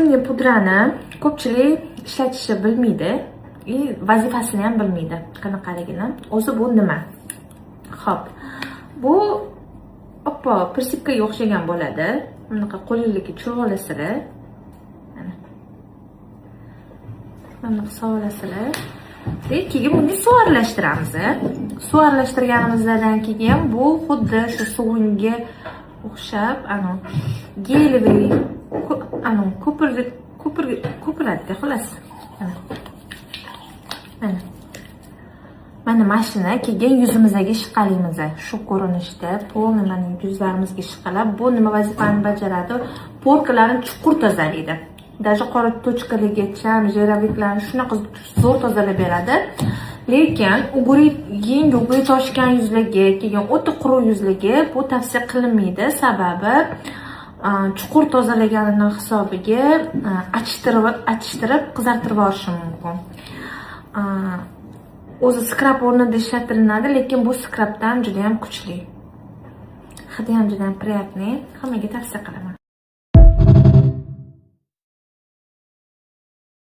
Shuningdek, pudrani ko'pchilik ishlatishni bilmaydi, vazifasini ham bilmaydi qanaqaligini. O'zi bu nima? Xo'p. Bu oppo persipkaga o'xshagan bo'ladi. Bunaqa qo'lingizga cho'g'ib olasizlar. Mana so'rasizlar. Keyin buni suv aralashtiramiz. Suv aralashtirganimizdan keyin bu xuddi shu suvunga o'xshab, geliy, ko'piradi, xolos. Mana mashina keyin yuzimizga ishqalaymiz. Shu ko'rinishda polni mana yuzlarimizga ishqalab, bu nima vazifani bajaradi? Porkalarni chuqur tozalaydi. Даже qora tochkaligacha, jiraviklarni shunaqa zo'r tozalab beradi. Lekin yengil toshgan yuzlarga, keyin o'ta quruq yuzlarga bu tavsiya qilinmaydi. Sababi chuqur tozalaganining hisobiga achishtirib, qizartirib yuborishi mumkin. O'zi skrab o'rnida ishlatilinadi, lekin bu skrabdan juda ham kuchli. Hidi ham juda ham приятный. Hammaga tavsiya qilaman.